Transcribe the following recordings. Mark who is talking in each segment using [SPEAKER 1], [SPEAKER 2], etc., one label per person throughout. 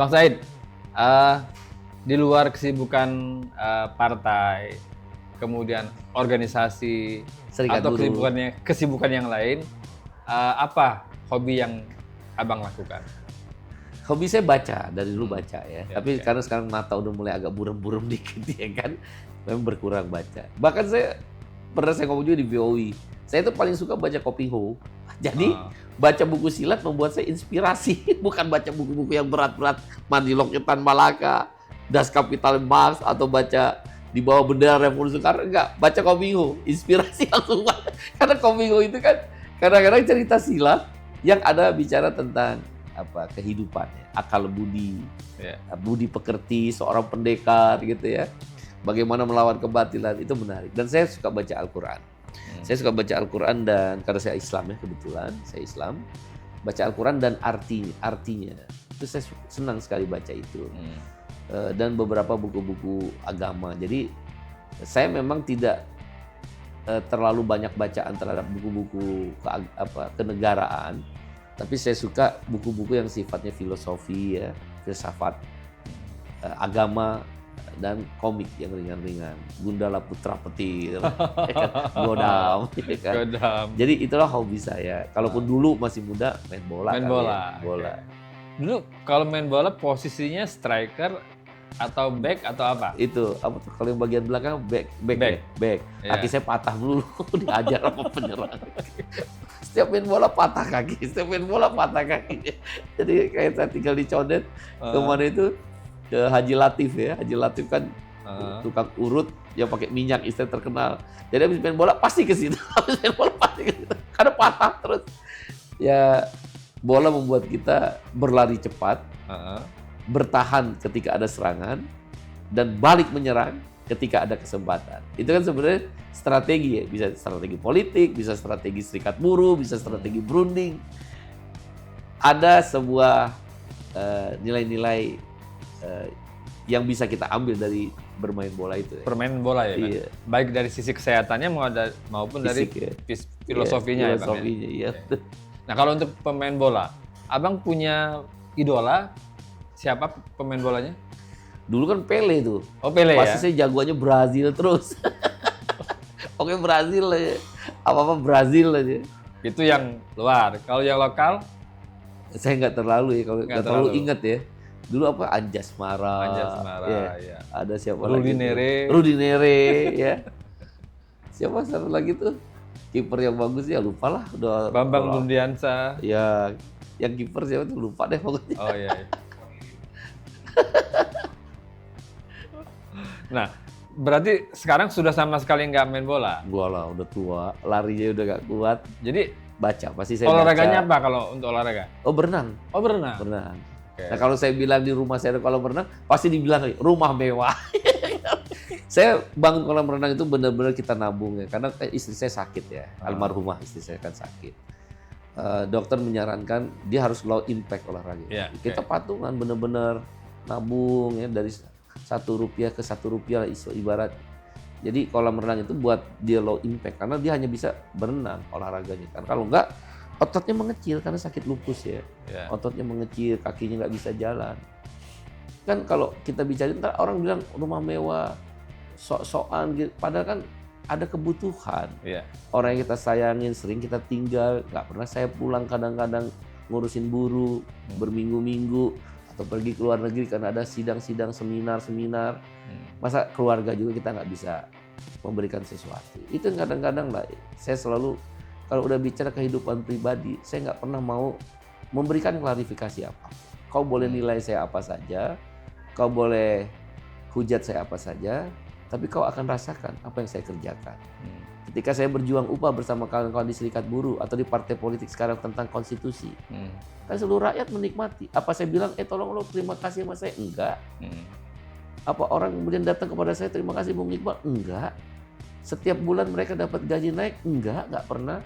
[SPEAKER 1] Bang Said, eh, di luar kesibukan partai, kemudian organisasi,
[SPEAKER 2] Serikat
[SPEAKER 1] atau
[SPEAKER 2] Buruh.
[SPEAKER 1] kesibukan yang lain, apa hobi yang abang lakukan?
[SPEAKER 2] Hobi saya baca, dari dulu baca ya.
[SPEAKER 1] Ya,
[SPEAKER 2] Tapi
[SPEAKER 1] oke.
[SPEAKER 2] karena sekarang mata udah mulai agak buram-buram dikit ya kan, memang berkurang baca. Bahkan saya pernah ngomong juga di VOI, saya itu paling suka baca Kopingho. Jadi
[SPEAKER 1] Ah.
[SPEAKER 2] baca buku silat membuat saya inspirasi, bukan baca buku-buku yang berat-berat, Mandilok Tan Malaka, Das Kapital Marx, atau baca di bawah bendera revolusi karena enggak, baca Kopingho, inspirasi langsung banget. Karena Kopingho itu kan kadang-kadang cerita silat yang ada bicara tentang apa kehidupan ya, akal budi,
[SPEAKER 1] Ya.
[SPEAKER 2] budi pekerti seorang pendekar gitu ya. Bagaimana melawan kebatilan itu menarik. Dan saya suka baca Al-Quran. Saya suka baca Al-Quran dan karena saya Islam ya kebetulan, saya Islam. Baca Al-Quran dan artinya. Itu saya senang sekali baca itu. Dan beberapa buku-buku agama. Jadi saya memang tidak terlalu banyak bacaan terhadap buku-buku kenegaraan. Tapi saya suka buku-buku yang sifatnya filosofi ya, filsafat, agama, dan komik yang ringan-ringan. Gundala Putra Petir, Godam, ya kan?
[SPEAKER 1] Godam.
[SPEAKER 2] Jadi itulah hobi saya. Kalaupun dulu masih muda main bola.
[SPEAKER 1] Main
[SPEAKER 2] kali
[SPEAKER 1] bola.
[SPEAKER 2] Ya. Bola.
[SPEAKER 1] Oke. Dulu kalau main bola posisinya striker atau back atau apa?
[SPEAKER 2] Itu apa tuh kalau yang bagian belakang back.
[SPEAKER 1] Back.
[SPEAKER 2] Ya? Kaki saya patah dulu diajar sama penyerang. Setiap main bola patah kaki, Jadi kayak saya tinggal di Condet, kemana itu ke Haji Latif ya. Haji Latif kan tukang urut yang pakai minyak, istilah terkenal. Jadi habis main bola pasti ke situ. Karena patah terus. Ya bola membuat kita berlari cepat, bertahan ketika ada serangan, dan balik menyerang ketika ada kesempatan. Itu kan sebenarnya strategi ya, bisa strategi politik, bisa strategi serikat buruh, bisa strategi berunding. Ada sebuah nilai-nilai yang bisa kita ambil dari bermain bola itu. Ya.
[SPEAKER 1] Permainan bola ya, kan?
[SPEAKER 2] Iya.
[SPEAKER 1] Baik dari sisi kesehatannya maupun
[SPEAKER 2] Fisik,
[SPEAKER 1] dari
[SPEAKER 2] ya.
[SPEAKER 1] filosofinya, ya, Bang.
[SPEAKER 2] Filosofinya, iya.
[SPEAKER 1] Nah, kalau untuk pemain bola, abang punya idola? Siapa pemain bolanya?
[SPEAKER 2] Dulu kan Pele tuh.
[SPEAKER 1] Oh, Pele
[SPEAKER 2] Pasti
[SPEAKER 1] ya?
[SPEAKER 2] saya jagoannya Brazil terus. Oke Brazil aja. Apa-apa Brazil aja.
[SPEAKER 1] Itu yang luar. Kalau yang lokal?
[SPEAKER 2] Saya nggak terlalu ya, kalau
[SPEAKER 1] Nggak
[SPEAKER 2] nggak terlalu
[SPEAKER 1] terlalu.
[SPEAKER 2] ingat ya. Dulu apa Anjas Mara.
[SPEAKER 1] Ya.
[SPEAKER 2] Ada siapa
[SPEAKER 1] Rudi
[SPEAKER 2] lagi?
[SPEAKER 1] Nere.
[SPEAKER 2] Rudi Nere ya. Siapa satu lagi tuh? Kiper yang bagus ya lupa lah. Udah
[SPEAKER 1] Bambang Nurdiansa.
[SPEAKER 2] Ya, yang kiper siapa tuh lupa deh pokoknya.
[SPEAKER 1] Oh iya. Nah, berarti sekarang sudah sama sekali nggak main bola.
[SPEAKER 2] Gua lah udah tua, larinya udah gak kuat.
[SPEAKER 1] Jadi
[SPEAKER 2] Baca pasti saya
[SPEAKER 1] olahraganya
[SPEAKER 2] baca.
[SPEAKER 1] apa kalau untuk olahraga?
[SPEAKER 2] Oh berenang.
[SPEAKER 1] Oh, berenang.
[SPEAKER 2] Berenang.
[SPEAKER 1] Oke.
[SPEAKER 2] Nah kalau saya bilang di rumah saya kalau berenang, pasti dibilang rumah mewah. Saya bangun kolam renang itu benar-benar kita nabung ya, karena istri saya sakit ya, almarhumah istri saya kan sakit. Dokter menyarankan dia harus low impact olahraga.
[SPEAKER 1] Iya,
[SPEAKER 2] Kita patungan benar-benar nabung ya dari Rp1 ke Rp1 ibarat. Jadi kolam renang itu buat dia low impact karena dia hanya bisa berenang olahraganya. Kan kalau enggak ototnya mengecil karena sakit lupus ya.
[SPEAKER 1] Ya.
[SPEAKER 2] Ototnya mengecil, kakinya nggak bisa jalan. Kan kalau kita bicara ntar orang bilang rumah mewah, sok-sokan gitu. Padahal kan ada kebutuhan.
[SPEAKER 1] Iya.
[SPEAKER 2] Orang yang kita sayangin sering kita tinggal, nggak pernah saya pulang kadang-kadang ngurusin buruh berminggu-minggu atau pergi ke luar negeri karena ada sidang-sidang, seminar-seminar. Masa keluarga juga kita nggak bisa memberikan sesuatu. Itu kadang-kadang lah saya selalu kalau udah bicara kehidupan pribadi, saya nggak pernah mau memberikan klarifikasi apa. Kau boleh nilai saya apa saja, kau boleh hujat saya apa saja, tapi kau akan rasakan apa yang saya kerjakan. Ketika saya berjuang upah bersama kawan-kawan di Serikat Buruh atau di partai politik sekarang tentang konstitusi, kan seluruh rakyat menikmati. Apa saya bilang, tolong lo terima kasih sama saya? Enggak. Apa orang kemudian datang kepada saya, terima kasih Bung Iqbal? Enggak. Setiap bulan mereka dapat gaji naik? Enggak pernah.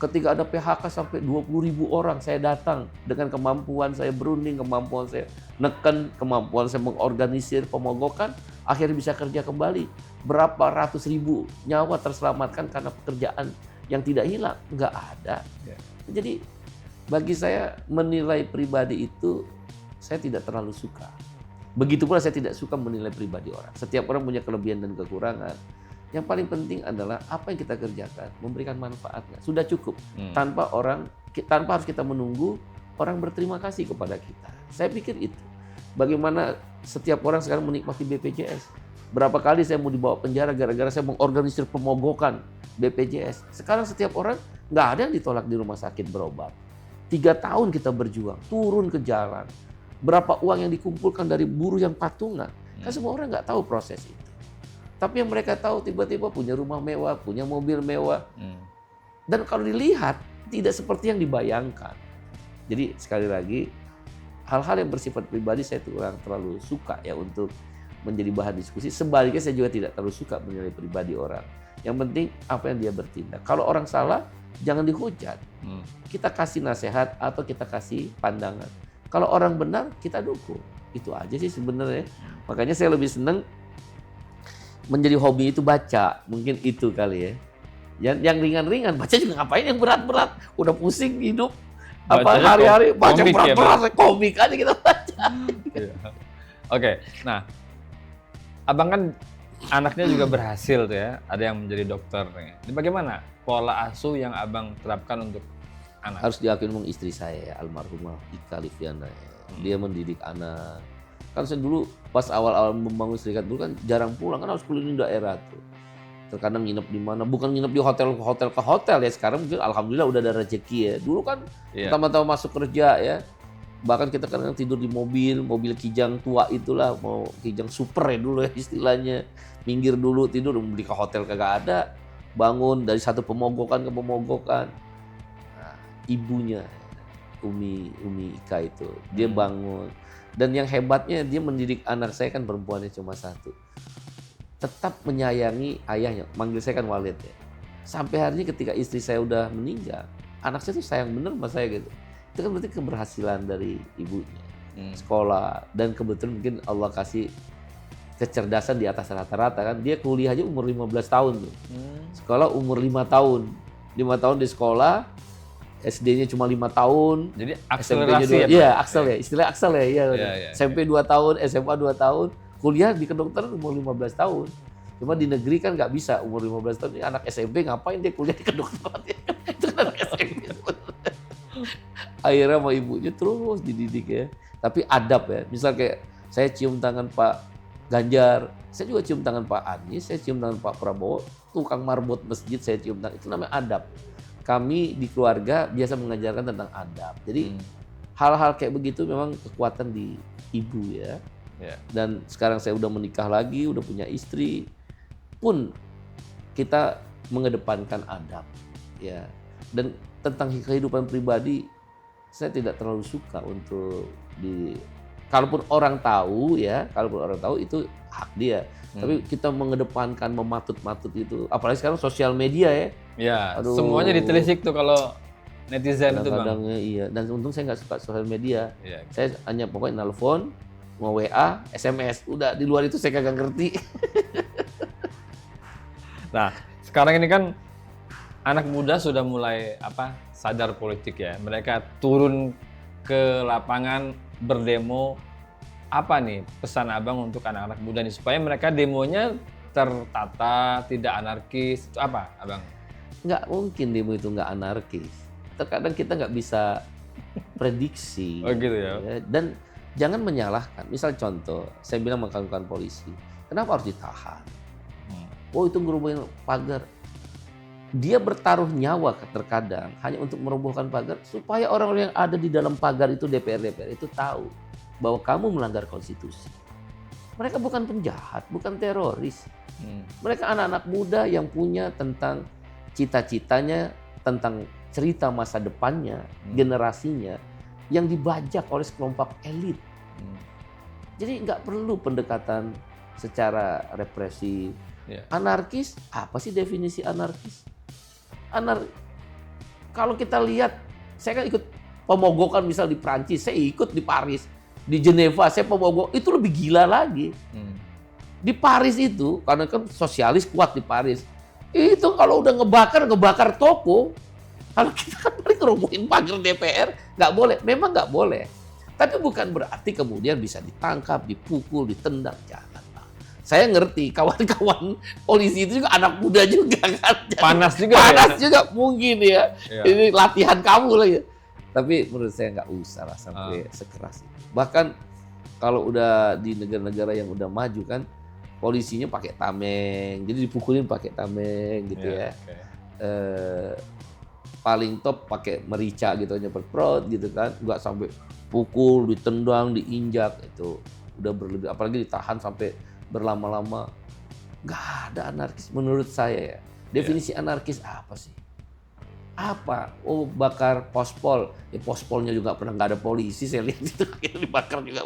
[SPEAKER 2] Ketika ada PHK sampai 20.000 orang, saya datang dengan kemampuan saya berunding, kemampuan saya neken, kemampuan saya mengorganisir pemogokan, akhirnya bisa kerja kembali. Berapa ratus ribu nyawa terselamatkan karena pekerjaan yang tidak hilang? Enggak ada. Jadi bagi saya menilai pribadi itu saya tidak terlalu suka. Begitu pula saya tidak suka menilai pribadi orang. Setiap orang punya kelebihan dan kekurangan. Yang paling penting adalah apa yang kita kerjakan memberikan manfaatnya. Sudah cukup. Tanpa harus kita menunggu orang berterima kasih kepada kita. Saya pikir itu. Bagaimana setiap orang sekarang menikmati BPJS. Berapa kali saya mau dibawa penjara gara-gara saya mengorganisir pemogokan BPJS. Sekarang setiap orang nggak ada yang ditolak di rumah sakit berobat. 3 tahun kita berjuang, turun ke jalan. Berapa uang yang dikumpulkan dari buruh yang patungan. Kan semua orang nggak tahu proses itu. Tapi yang mereka tahu tiba-tiba punya rumah mewah, punya mobil mewah. Dan kalau dilihat, tidak seperti yang dibayangkan. Jadi sekali lagi, hal-hal yang bersifat pribadi saya kurang terlalu suka ya untuk menjadi bahan diskusi. Sebaliknya saya juga tidak terlalu suka menilai pribadi orang. Yang penting apa yang dia bertindak. Kalau orang salah, jangan dihujat. Kita kasih nasihat atau kita kasih pandangan. Kalau orang benar, kita dukung. Itu aja sih sebenarnya. Makanya saya lebih senang menjadi hobi itu baca. Mungkin itu kali ya. Yang ringan-ringan, baca juga ngapain yang berat-berat. Udah pusing hidup. Apa hari-hari baca berat-berat, komik aja kita baca.
[SPEAKER 1] Oke, nah abang kan anaknya juga berhasil tuh ya, ada yang menjadi dokter. Ini bagaimana pola asuh yang abang terapkan untuk anak?
[SPEAKER 2] Harus diakui memang istri saya, almarhumah Ika Liviana. Dia mendidik anak. Kan saya dulu pas awal-awal membangun serikat dulu kan jarang pulang, kan harus keliling daerah tuh. Terkadang nginep di mana, bukan nginep di hotel ke hotel ya. Sekarang mungkin alhamdulillah udah ada rezeki ya. Dulu kan pertama-tama masuk kerja ya. Bahkan kita kadang tidur di mobil kijang tua itulah, mau kijang super ya dulu ya istilahnya. Minggir dulu tidur, beli ke hotel kagak ada. Bangun dari satu pemogokan ke pemogokan. Nah, ibunya Umi Ika itu, dia bangun. Dan yang hebatnya dia mendidik anak saya kan perempuannya cuma satu. Tetap menyayangi ayahnya, manggil saya kan Walid ya. Sampai hari ini ketika istri saya udah meninggal, anak saya tuh sayang bener sama saya gitu. Itu kan berarti keberhasilan dari ibunya. Sekolah, dan kebetulan mungkin Allah kasih kecerdasan di atas rata-rata kan. Dia kuliah aja umur 15 tahun tuh. Sekolah umur 5 tahun. 5 tahun di sekolah, SD-nya cuma 5 tahun.
[SPEAKER 1] Jadi akselerasi
[SPEAKER 2] Iya, aksel ya. Istilah aksel ya. Iya. SMP 2 tahun, SMA 2 tahun. Kuliah di kedokteran umur 15 tahun. Cuma di negeri kan nggak bisa umur 15 tahun. Ini anak SMP ngapain dia kuliah di kedokteran? Itu kan anak SMP. Akhirnya sama ibunya terus dididik ya. Tapi adab ya. Misal kayak saya cium tangan Pak Ganjar, saya juga cium tangan Pak Anies, saya cium tangan Pak Prabowo, tukang marbot masjid saya cium tangan. Itu namanya adab. Kami di keluarga biasa mengajarkan tentang adab. Jadi hal-hal kayak begitu memang kekuatan di ibu ya. Dan sekarang saya udah menikah lagi, udah punya istri, pun kita mengedepankan adab ya. Dan tentang kehidupan pribadi saya tidak terlalu suka untuk kalaupun orang tahu itu hak dia. Tapi kita mengedepankan mematut-matut itu, apalagi sekarang sosial media ya.
[SPEAKER 1] Ya, semuanya ditelisik tuh kalau netizen itu Bang.
[SPEAKER 2] Kadang-kadang iya, dan untung saya nggak suka sosial media. Saya hanya pokoknya nelpon, mau WA, SMS, udah di luar itu saya kagak ngerti.
[SPEAKER 1] Nah, sekarang ini kan anak muda sudah mulai sadar politik ya. Mereka turun ke lapangan berdemo. Apa nih pesan abang untuk anak-anak muda nih supaya mereka demonya tertata, tidak anarkis? Itu apa abang?
[SPEAKER 2] Nggak mungkin demo itu nggak anarkis. Terkadang kita nggak bisa prediksi.
[SPEAKER 1] Oh gitu ya.
[SPEAKER 2] Dan jangan menyalahkan. Misal contoh, saya bilang mengkagukan polisi. Kenapa harus ditahan? Oh itu ngerobohin pagar. Dia bertaruh nyawa terkadang hanya untuk merobohkan pagar supaya orang-orang yang ada di dalam pagar itu DPR itu tahu bahwa kamu melanggar konstitusi. Mereka bukan penjahat, bukan teroris. Mereka anak-anak muda yang punya tentang cita-citanya, tentang cerita masa depannya, generasinya yang dibajak oleh sekelompok elit. Jadi nggak perlu pendekatan secara represif. Anarkis, apa sih definisi anarkis? Kalau kita lihat, saya kan ikut pemogokan misal di Prancis, saya ikut di Paris, di Geneva, saya pemogok, itu lebih gila lagi. Di Paris itu, karena kan sosialis kuat di Paris, itu kalau udah ngebakar toko, kalau kita kan paling ngerobohin pagar DPR, nggak boleh, memang nggak boleh. Tapi bukan berarti kemudian bisa ditangkap, dipukul, ditendang, janganlah. Saya ngerti kawan-kawan polisi itu juga anak muda juga kan.
[SPEAKER 1] Panas juga
[SPEAKER 2] Panas
[SPEAKER 1] ya?
[SPEAKER 2] juga mungkin ya.
[SPEAKER 1] Iya.
[SPEAKER 2] Ini latihan kamu lah ya. Tapi menurut saya nggak usah lah sampai sekeras itu. Bahkan kalau udah di negara-negara yang udah maju kan, polisinya pakai tameng, jadi dipukulin pakai tameng gitu
[SPEAKER 1] Iya,
[SPEAKER 2] ya.
[SPEAKER 1] oke.
[SPEAKER 2] Paling top pakai merica gitu, nyemprot gitu kan, nggak sampai pukul, ditendang, diinjak, itu udah berlebih. Apalagi ditahan sampai berlama-lama. Nggak ada anarkis menurut saya ya. Definisi anarkis apa sih? Apa? Oh, bakar pospol. Ya pospolnya juga pernah nggak ada polisi, saya lihat itu akhirnya dibakar juga.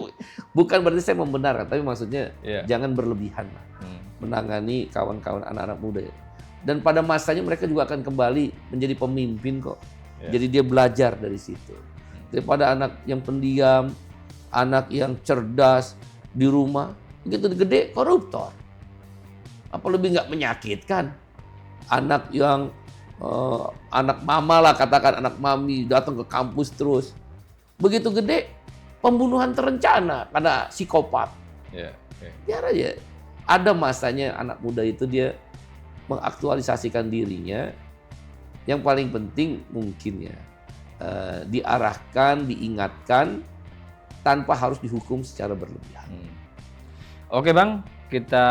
[SPEAKER 2] Bukan berarti saya membenarkan, tapi maksudnya
[SPEAKER 1] Iya.
[SPEAKER 2] jangan berlebihan lah
[SPEAKER 1] Hmm.
[SPEAKER 2] menangani kawan-kawan anak-anak muda ya. Dan pada masanya mereka juga akan kembali menjadi pemimpin kok.
[SPEAKER 1] Iya.
[SPEAKER 2] Jadi dia belajar dari situ. Daripada anak yang pendiam, anak yang cerdas di rumah, begitu gede koruptor. Apa lebih nggak menyakitkan? Anak yang anak mama lah, katakan anak mami, datang ke kampus terus. Begitu gede, pembunuhan terencana karena psikopat.
[SPEAKER 1] Iya, oke.
[SPEAKER 2] Biar aja. Ada masanya anak muda itu dia mengaktualisasikan dirinya. Yang paling penting mungkin ya diarahkan, diingatkan tanpa harus dihukum secara berlebihan.
[SPEAKER 1] Oke Bang, kita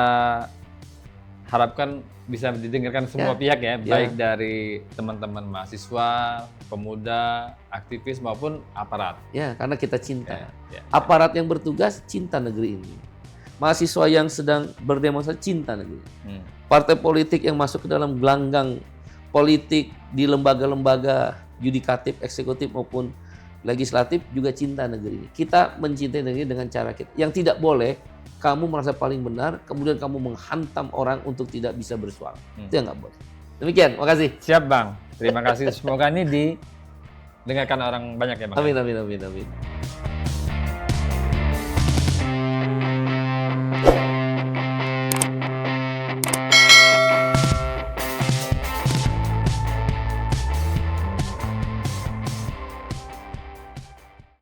[SPEAKER 1] harapkan bisa didengarkan semua
[SPEAKER 2] Ya,
[SPEAKER 1] pihak ya,
[SPEAKER 2] ya.
[SPEAKER 1] baik dari teman-teman mahasiswa, pemuda, aktivis maupun aparat.
[SPEAKER 2] Ya, karena kita cinta.
[SPEAKER 1] Ya.
[SPEAKER 2] Aparat yang bertugas cinta negeri ini. Mahasiswa yang sedang berdemonstrasi cinta negeri. Partai politik yang masuk ke dalam gelanggang politik di lembaga-lembaga yudikatif, eksekutif maupun legislatif juga cinta negeri ini. Kita mencintai negeri dengan cara kita. Yang tidak boleh kamu merasa paling benar, kemudian kamu menghantam orang untuk tidak bisa bersuara. Itu yang nggak boleh. Demikian, makasih.
[SPEAKER 1] Siap Bang, terima kasih. Semoga ini didengarkan orang banyak ya Bang.
[SPEAKER 2] Amin, amin, amin, amin.